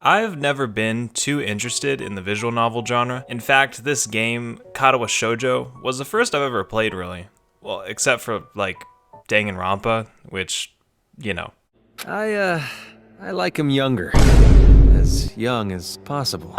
I've never been too interested in the visual novel genre. In fact, this game, Katawa Shoujo, was the first I've ever played, really. Well, except for, like, Danganronpa, which, you know. I, uh, I like him younger. As young as possible.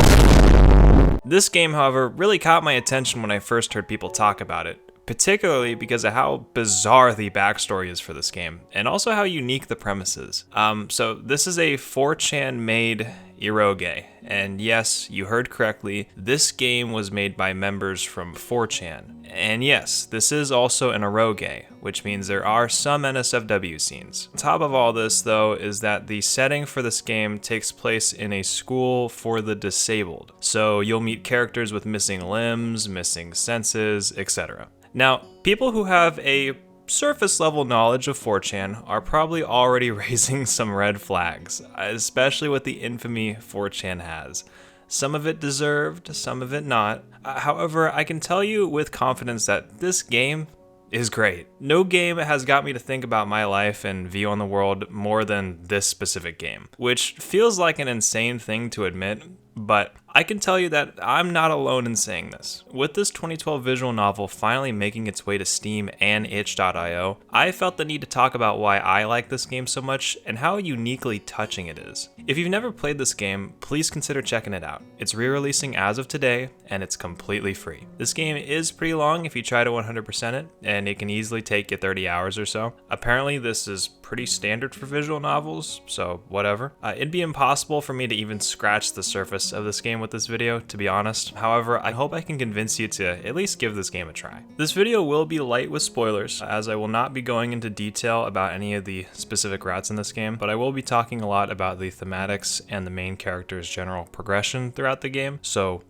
This game, however, really caught my attention when I first heard people talk about it, particularly because of how bizarre the backstory is for this game, and also how unique the premise is. So this is a 4chan made eroge, and yes, you heard correctly, this game was made by members from 4chan. And yes, this is also an eroge, which means there are some NSFW scenes. On top of all this, though, is that the setting for this game takes place in a school for the disabled. So you'll meet characters with missing limbs, missing senses, etc. Now, people who have a surface level knowledge of 4chan are probably already raising some red flags, especially with the infamy 4chan has. Some of it deserved, some of it not. However, I can tell you with confidence that this game is great. No game has got me to think about my life and view on the world more than this specific game, which feels like an insane thing to admit, but I can tell you that I'm not alone in saying this. With this 2012 visual novel finally making its way to Steam and itch.io, I felt the need to talk about why I like this game so much and how uniquely touching it is. If you've never played this game, please consider checking it out. It's re-releasing as of today, and it's completely free. This game is pretty long if you try to 100% it, and it can easily take you 30 hours or so. Apparently this is pretty standard for visual novels, so whatever. It'd be impossible for me to even scratch the surface of this game with this video, to be honest. However, I hope I can convince you to at least give this game a try. This video will be light with spoilers, as I will not be going into detail about any of the specific routes in this game, but I will be talking a lot about the thematics and the main character's general progression throughout the game, so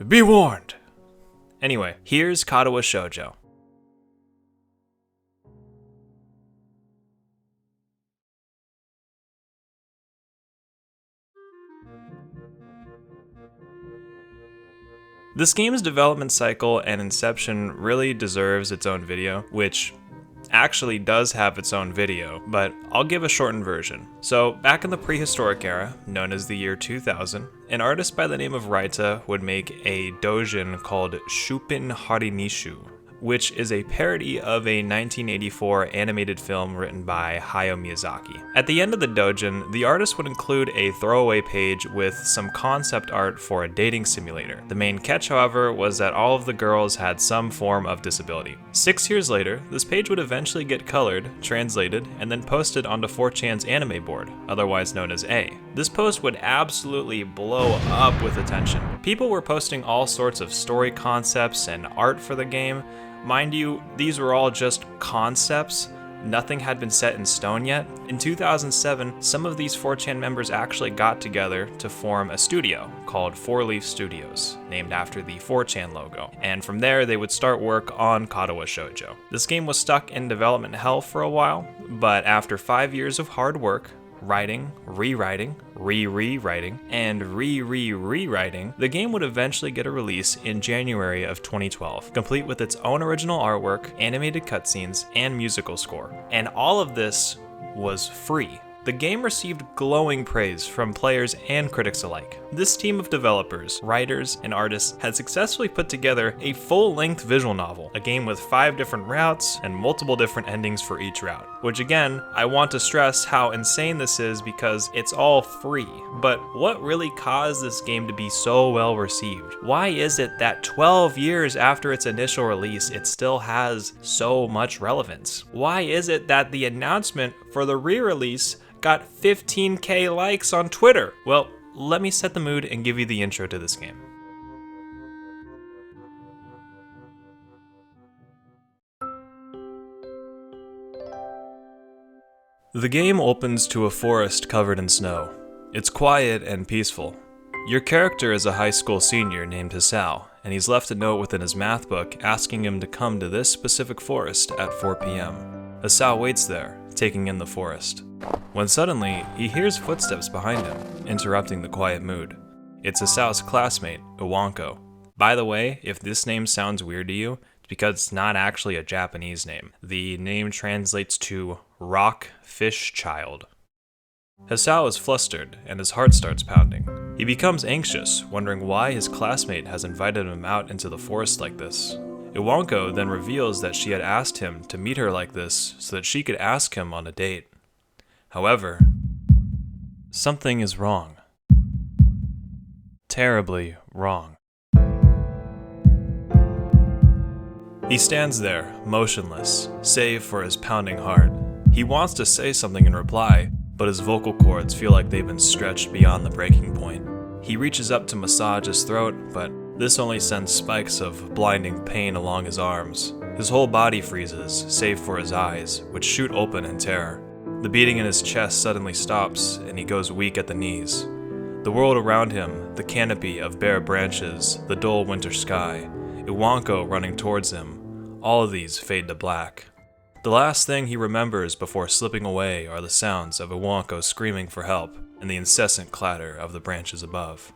be warned! Anyway, here's Katawa Shoujo. This game's development cycle and inception really deserves its own video, which actually does have its own video, but I'll give a shortened version. So back in the prehistoric era, known as the year 2000, an artist by the name of Raita would make a doujin called Shupin Harinishu, which is a parody of a 1984 animated film written by Hayao Miyazaki. At the end of the doujin, the artist would include a throwaway page with some concept art for a dating simulator. The main catch, however, was that all of the girls had some form of disability. 6 years later, this page would eventually get colored, translated, and then posted onto 4chan's anime board, otherwise known as A. This post would absolutely blow up with attention. People were posting all sorts of story concepts and art for the game. Mind you, these were all just concepts. Nothing had been set in stone yet. In 2007, some of these 4chan members actually got together to form a studio called 4 Leaf Studios, named after the 4chan logo. And from there, they would start work on Katawa Shoujo. This game was stuck in development hell for a while, but after 5 years of hard work, writing, rewriting, rewriting, and rewriting, the game would eventually get a release in January of 2012, complete with its own original artwork, animated cutscenes, and musical score. And all of this was free. The game received glowing praise from players and critics alike. This team of developers, writers, and artists had successfully put together a full-length visual novel, a game with 5 different routes and multiple different endings for each route. Which again, I want to stress how insane this is because it's all free. But what really caused this game to be so well received? Why is it that 12 years after its initial release, it still has so much relevance? Why is it that the announcement for the re-release got 15k likes on Twitter? Well, let me set the mood and give you the intro to this game. The game opens to a forest covered in snow. It's quiet and peaceful. Your character is a high school senior named Hisao, and he's left a note within his math book asking him to come to this specific forest at 4 p.m. Hisao waits there, taking in the forest, when suddenly he hears footsteps behind him, interrupting the quiet mood. It's Hisao's classmate, Iwanko. By the way, if this name sounds weird to you, it's because it's not actually a Japanese name. The name translates to Rock Fish Child. Hisao is flustered and his heart starts pounding. He becomes anxious, wondering why his classmate has invited him out into the forest like this. Iwanko then reveals that she had asked him to meet her like this so that she could ask him on a date. However, something is wrong. Terribly wrong. He stands there, motionless, save for his pounding heart. He wants to say something in reply, but his vocal cords feel like they've been stretched beyond the breaking point. He reaches up to massage his throat, but this only sends spikes of blinding pain along his arms. His whole body freezes, save for his eyes, which shoot open in terror. The beating in his chest suddenly stops, and he goes weak at the knees. The world around him, the canopy of bare branches, the dull winter sky, Iwanko running towards him, all of these fade to black. The last thing he remembers before slipping away are the sounds of Iwanko screaming for help and the incessant clatter of the branches above.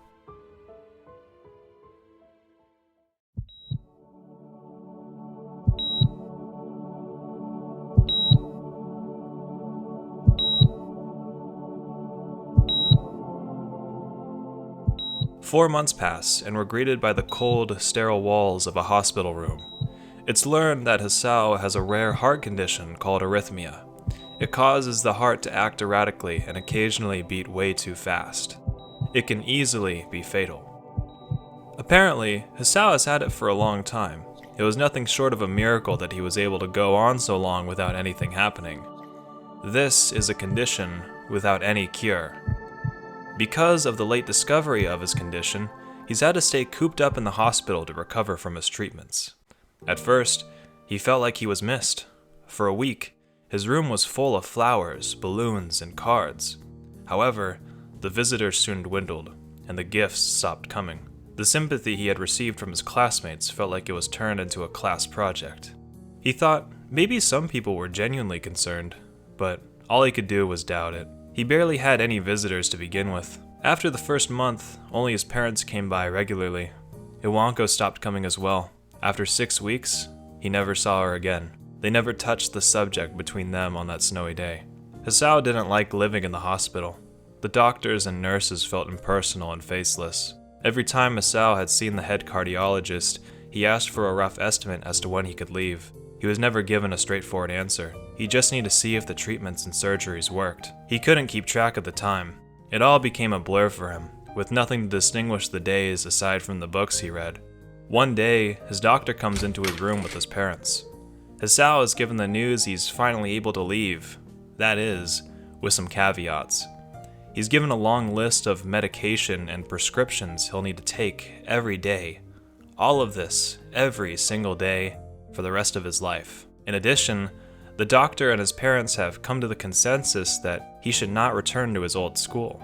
Four months pass, and we're greeted by the cold, sterile walls of a hospital room. It's learned that Hisao has a rare heart condition called arrhythmia. It causes the heart to act erratically and occasionally beat way too fast. It can easily be fatal. Apparently, Hisao has had it for a long time. It was nothing short of a miracle that he was able to go on so long without anything happening. This is a condition without any cure. Because of the late discovery of his condition, he's had to stay cooped up in the hospital to recover from his treatments. At first, he felt like he was missed. For a week, his room was full of flowers, balloons, and cards. However, the visitors soon dwindled, and the gifts stopped coming. The sympathy he had received from his classmates felt like it was turned into a class project. He thought maybe some people were genuinely concerned, but all he could do was doubt it. He barely had any visitors to begin with. After the first month, only his parents came by regularly. Iwanko stopped coming as well. After 6 weeks, he never saw her again. They never touched the subject between them on that snowy day. Hisao didn't like living in the hospital. The doctors and nurses felt impersonal and faceless. Every time Hisao had seen the head cardiologist, he asked for a rough estimate as to when he could leave. He was never given a straightforward answer. He just needed to see if the treatments and surgeries worked. He couldn't keep track of the time. It all became a blur for him, with nothing to distinguish the days aside from the books he read. One day, his doctor comes into his room with his parents. Hisao is given the news he's finally able to leave. That is, with some caveats. He's given a long list of medication and prescriptions he'll need to take every day. All of this, every single day, for the rest of his life. In addition, the doctor and his parents have come to the consensus that he should not return to his old school.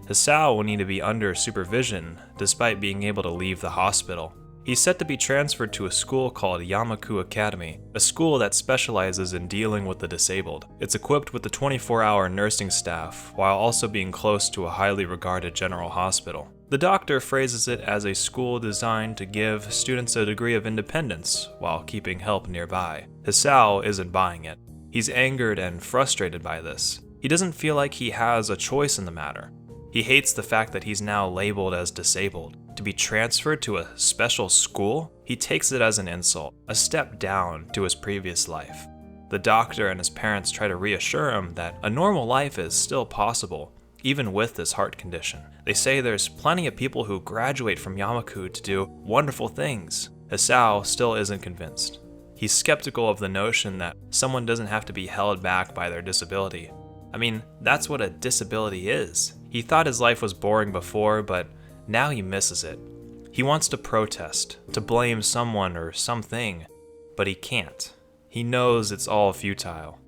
Hisao will need to be under supervision despite being able to leave the hospital. He's set to be transferred to a school called Yamaku Academy, a school that specializes in dealing with the disabled. It's equipped with a 24-hour nursing staff, while also being close to a highly regarded general hospital. The doctor phrases it as a school designed to give students a degree of independence while keeping help nearby. Hisao isn't buying it. He's angered and frustrated by this. He doesn't feel like he has a choice in the matter. He hates the fact that he's now labeled as disabled. To be transferred to a special school, he takes it as an insult, a step down to his previous life. The doctor and his parents try to reassure him that a normal life is still possible, even with this heart condition. They say there's plenty of people who graduate from Yamaku to do wonderful things. Hisao still isn't convinced. He's skeptical of the notion that someone doesn't have to be held back by their disability. I mean, that's what a disability is. He thought his life was boring before, but now he misses it. He wants to protest, to blame someone or something, but he can't. He knows it's all futile.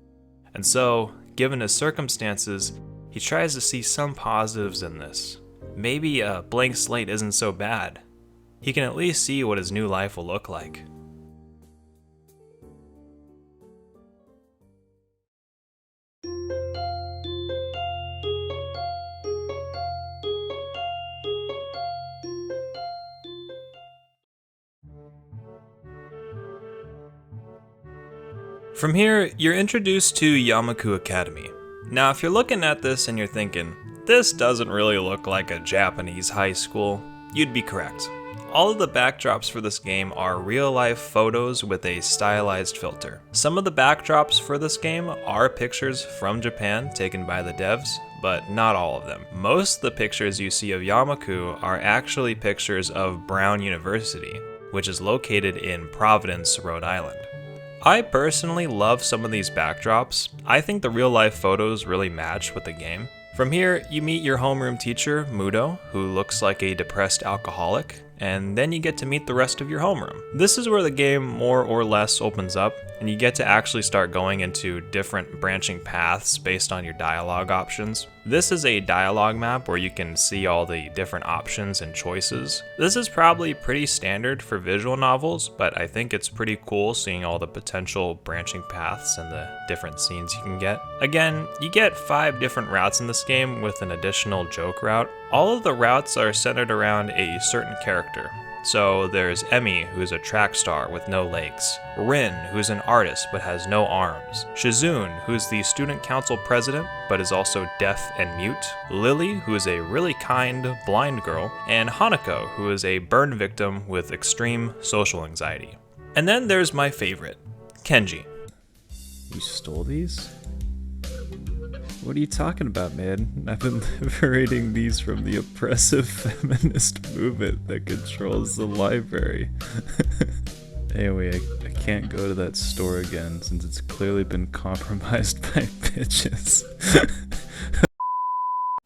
And so, given his circumstances, he tries to see some positives in this. Maybe a blank slate isn't so bad. He can at least see what his new life will look like. From here, you're introduced to Yamaku Academy. Now, if you're looking at this and you're thinking, this doesn't really look like a Japanese high school, you'd be correct. All of the backdrops for this game are real-life photos with a stylized filter. Some of the backdrops for this game are pictures from Japan taken by the devs, but not all of them. Most of the pictures you see of Yamaku are actually pictures of Brown University, which is located in Providence, Rhode Island. I personally love some of these backdrops. I think the real-life photos really match with the game. From here, you meet your homeroom teacher, Mudo, who looks like a depressed alcoholic, and then you get to meet the rest of your homeroom. This is where the game more or less opens up, and you get to actually start going into different branching paths based on your dialogue options. This is a dialogue map where you can see all the different options and choices. This is probably pretty standard for visual novels, but I think it's pretty cool seeing all the potential branching paths and the different scenes you can get. Again, you get 5 different routes in this game with an additional joke route. All of the routes are centered around a certain character. So there's Emmy, who's a track star with no legs, Rin, who's an artist but has no arms, Shizune, who's the student council president but is also deaf and mute, Lily, who is a really kind blind girl, and Hanako, who is a burn victim with extreme social anxiety. And then there's my favorite, Kenji. You stole these? What are you talking about, man? I've been liberating these from the oppressive feminist movement that controls the library. Anyway, I can't go to that store again since it's clearly been compromised by bitches.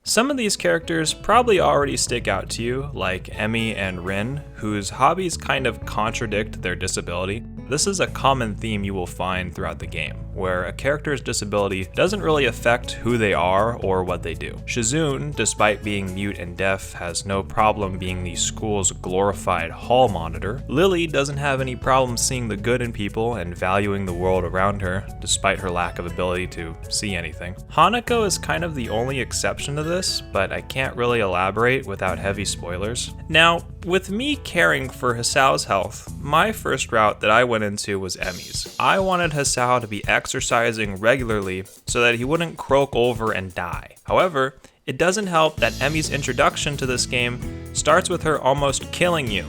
Some of these characters probably already stick out to you, like Emmy and Rin, whose hobbies kind of contradict their disability. This is a common theme you will find throughout the game, where a character's disability doesn't really affect who they are or what they do. Shizune, despite being mute and deaf, has no problem being the school's glorified hall monitor. Lily doesn't have any problem seeing the good in people and valuing the world around her, despite her lack of ability to see anything. Hanako is kind of the only exception to this, but I can't really elaborate without heavy spoilers. Now, with me caring for Hisao's health, my first route that I went into was Emmy's. I wanted Hisao to be exercising regularly so that he wouldn't croak over and die. However, it doesn't help that Emmy's introduction to this game starts with her almost killing you.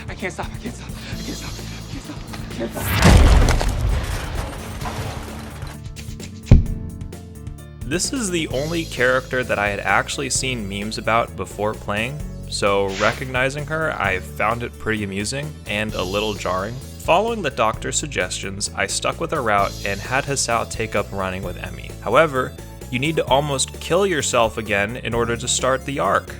I can't stop. This is the only character that I had actually seen memes about before playing, so recognizing her, I found it pretty amusing and a little jarring. Following the doctor's suggestions, I stuck with a route and had Hisao take up running with Emmy. However, you need to almost kill yourself again in order to start the arc.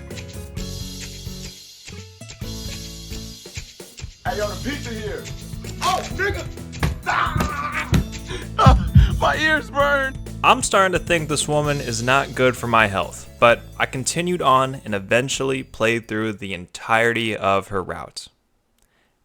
Hey, yo, the pizza here. Oh, nigga! My ears burn! I'm starting to think this woman is not good for my health, but I continued on and eventually played through the entirety of her route.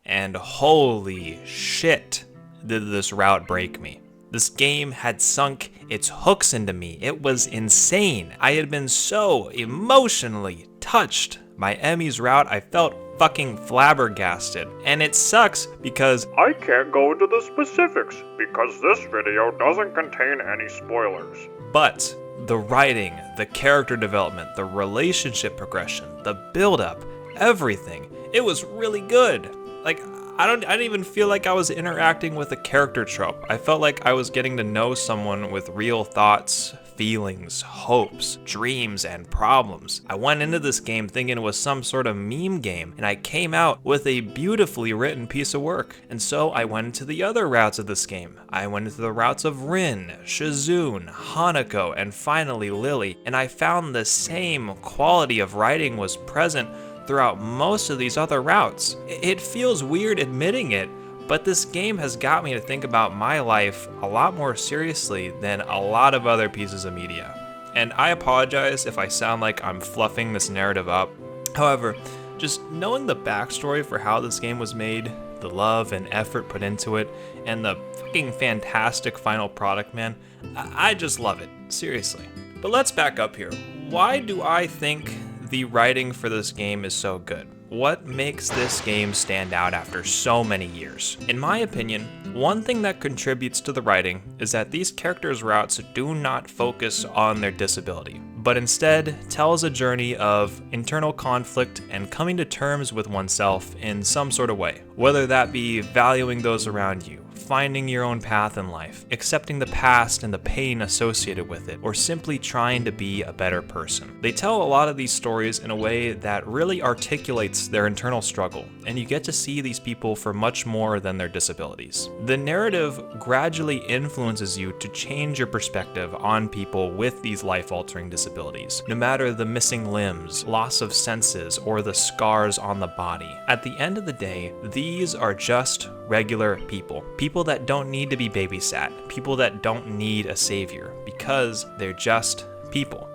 And holy shit, did this route break me. This game had sunk its hooks into me. It was insane. I had been so emotionally touched by Emmy's route, I felt fucking flabbergasted. And it sucks because I can't go into the specifics because this video doesn't contain any spoilers. But the writing, the character development, the relationship progression, the build-up, everything, it was really good. Like, I didn't even feel like I was interacting with a character trope. I felt like I was getting to know someone with real thoughts, feelings, hopes, dreams, and problems. I went into this game thinking it was some sort of meme game, and I came out with a beautifully written piece of work. And so I went into the other routes of this game. I went into the routes of Rin, Shizune, Hanako, and finally Lily, and I found the same quality of writing was present throughout most of these other routes. It feels weird admitting it, but this game has got me to think about my life a lot more seriously than a lot of other pieces of media. And I apologize if I sound like I'm fluffing this narrative up. However, just knowing the backstory for how this game was made, the love and effort put into it, and the fucking fantastic final product, man, I just love it, seriously. But let's back up here. Why do I think the writing for this game is so good? what makes this game stand out after so many years. In my opinion, one thing that contributes to the writing is that these characters' routes do not focus on their disability, but instead tells a journey of internal conflict and coming to terms with oneself in some sort of way, whether that be valuing those around you, finding your own path in life, accepting the past and the pain associated with it, or simply trying to be a better person. They tell a lot of these stories in a way that really articulates their internal struggle, and you get to see these people for much more than their disabilities. The narrative gradually influences you to change your perspective on people with these life-altering disabilities, no matter the missing limbs, loss of senses, or the scars on the body. At the end of the day, these are just regular people. People that don't need to be babysat, people that don't need a savior, because they're just people.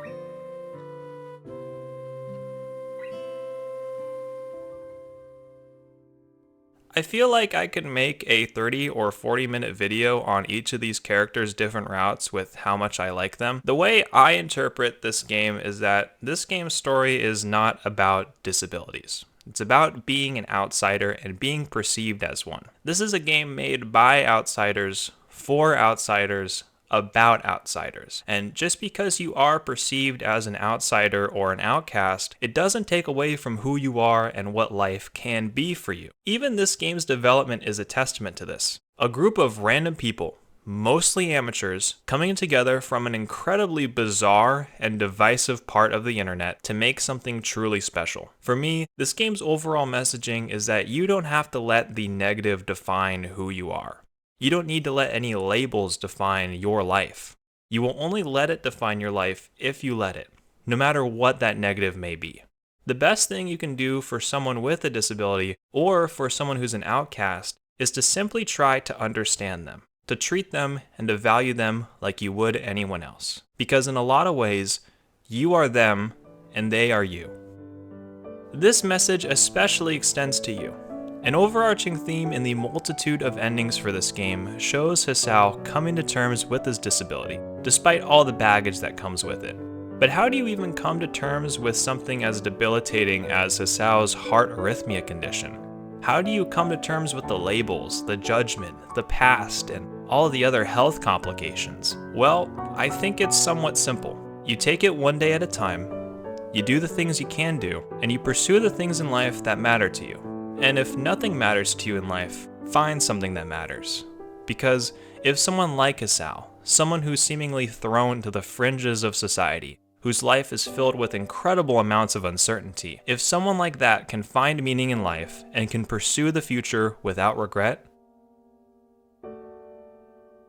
I feel like I could make a 30 or 40 minute video on each of these characters' different routes with how much I like them. The way I interpret this game is that this game's story is not about disabilities. It's about being an outsider and being perceived as one. This is a game made by outsiders, for outsiders, about outsiders. And just because you are perceived as an outsider or an outcast, it doesn't take away from who you are and what life can be for you. Even this game's development is a testament to this. A group of random people, mostly amateurs, coming together from an incredibly bizarre and divisive part of the internet to make something truly special. For me, this game's overall messaging is that you don't have to let the negative define who you are. You don't need to let any labels define your life. You will only let it define your life if you let it, no matter what that negative may be. The best thing you can do for someone with a disability or for someone who's an outcast is to simply try to understand them, to treat them and to value them like you would anyone else. Because in a lot of ways, you are them and they are you. This message especially extends to you. An overarching theme in the multitude of endings for this game shows Hisao coming to terms with his disability, despite all the baggage that comes with it. But how do you even come to terms with something as debilitating as Hisao's heart arrhythmia condition? How do you come to terms with the labels, the judgment, the past, and all the other health complications? Well, I think it's somewhat simple. You take it one day at a time, you do the things you can do, and you pursue the things in life that matter to you. And if nothing matters to you in life, find something that matters. Because if someone like Hisao, someone who's seemingly thrown to the fringes of society, whose life is filled with incredible amounts of uncertainty, if someone like that can find meaning in life and can pursue the future without regret,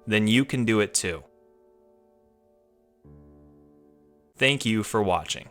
then you can do it too. Thank you for watching.